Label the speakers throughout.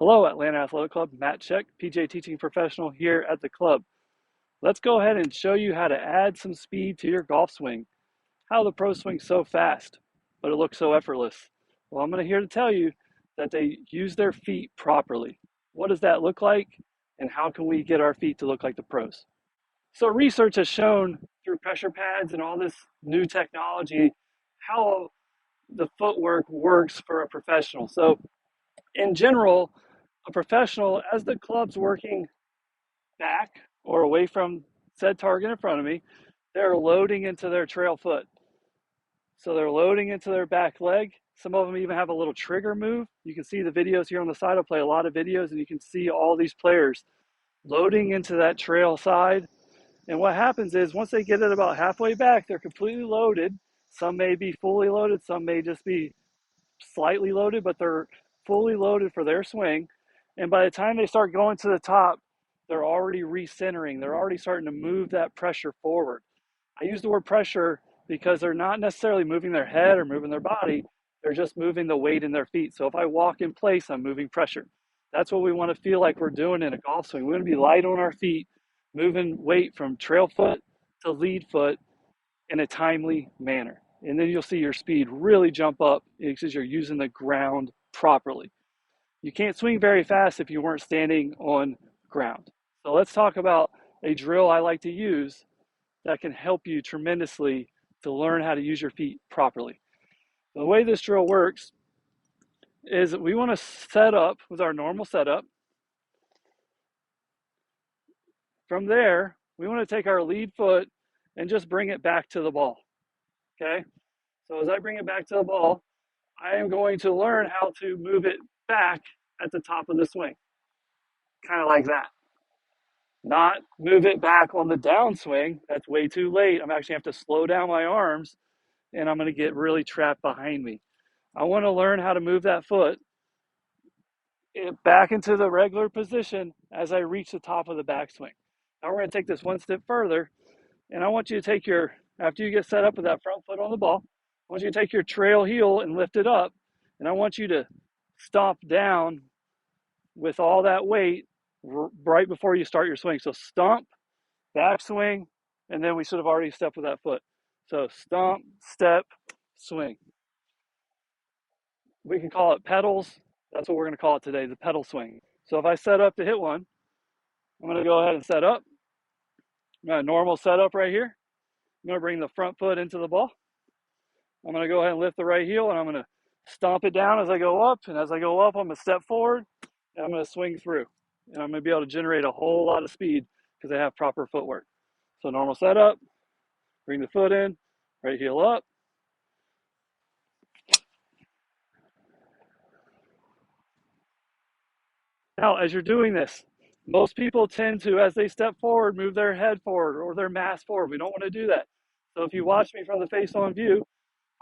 Speaker 1: Hello, Atlanta Athletic Club. Matt Check, PJ teaching professional here at the club. Let's go ahead and show you how to add some speed to your golf swing. How the pros swing so fast, but it looks so effortless. Well, I'm here to tell you that they use their feet properly. What does that look like, and how can we get our feet to look like the pros? So research has shown through pressure pads and all this new technology how the footwork works for a professional. So in general, a professional, as the club's working back or away from said target in front of me, they're loading into their trail foot. So they're loading into their back leg. Some of them even have a little trigger move. You can see the videos here on the side. I'll play a lot of videos and you can see all these players loading into that trail side. And what happens is once they get it about halfway back, they're completely loaded. Some may be fully loaded, some may just be slightly loaded, but they're fully loaded for their swing. And by the time they start going to the top, they're already recentering. They're already starting to move that pressure forward. I use the word pressure because they're not necessarily moving their head or moving their body. They're just moving the weight in their feet. So if I walk in place, I'm moving pressure. That's what we want to feel like we're doing in a golf swing. We want to be light on our feet, moving weight from trail foot to lead foot in a timely manner. And then you'll see your speed really jump up because you're using the ground properly. You can't swing very fast if you weren't standing on ground. So let's talk about a drill I like to use that can help you tremendously to learn how to use your feet properly. The way this drill works is we want to set up with our normal setup. From there, we want to take our lead foot and just bring it back to the ball. Okay? So as I bring it back to the ball, I am going to learn how to move it back at the top of the swing. Kind of like that. Not move it back on the downswing. That's way too late. I'm actually have to slow down my arms and I'm going to get really trapped behind me. I want to learn how to move that foot back into the regular position as I reach the top of the backswing. Now we're going to take this one step further, and I want you to take after you get set up with that front foot on the ball, I want you to take your trail heel and lift it up, and I want you to stomp down with all that weight right before you start your swing. So stomp, backswing, and then we should have already stepped with that foot. So stomp, step, swing. We can call it pedals. That's what we're going to call it today, the pedal swing. So if I set up to hit one, I'm going to go ahead and set up. I'm going to normal setup right here. I'm going to bring the front foot into the ball. I'm going to go ahead and lift the right heel, and I'm going to stomp it down as I go up. And as I go up, I'm going to step forward, and I'm going to swing through. And I'm going to be able to generate a whole lot of speed because I have proper footwork. So normal setup, bring the foot in, right heel up. Now, as you're doing this, most people tend to, as they step forward, move their head forward or their mass forward. We don't want to do that. So if you watch me from the face-on view,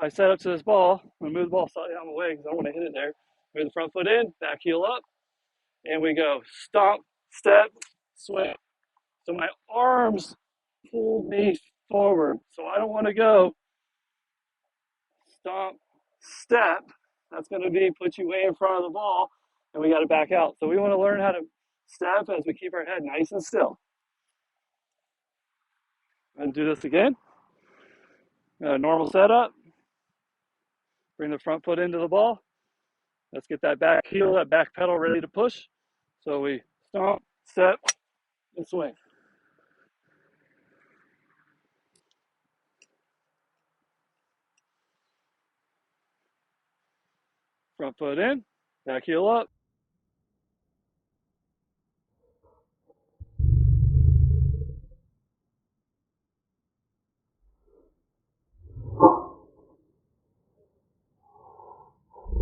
Speaker 1: I set up to this ball. I'm going to move the ball slightly out of the way because I don't want to hit it there. Move the front foot in, back heel up, and we go stomp, step, swing. So my arms pull me forward. So I don't want to go stomp, step. That's going to be put you way in front of the ball, and we got to back out. So we want to learn how to step as we keep our head nice and still. And do this again. Normal setup. Bring the front foot into the ball. Let's get that back heel, that back pedal ready to push. So we stomp, step, and swing. Front foot in, back heel up.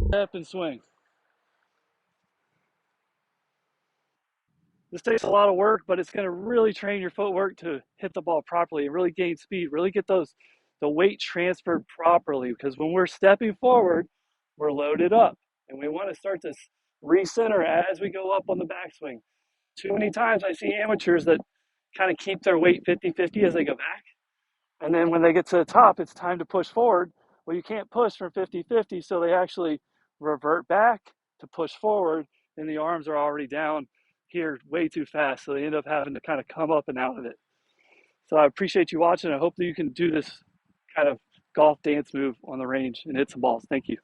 Speaker 1: Step and swing. This takes a lot of work, but it's going to really train your footwork to hit the ball properly and really gain speed, really get the weight transferred properly. Because when we're stepping forward, we're loaded up. And we want to start to recenter as we go up on the backswing. Too many times I see amateurs that kind of keep their weight 50-50 as they go back. And then when they get to the top, it's time to push forward. Well, you can't push from 50-50, so they actually revert back to push forward, and the arms are already down here way too fast. So they end up having to kind of come up and out of it. So I appreciate you watching. I hope that you can do this kind of golf dance move on the range and hit some balls. Thank you.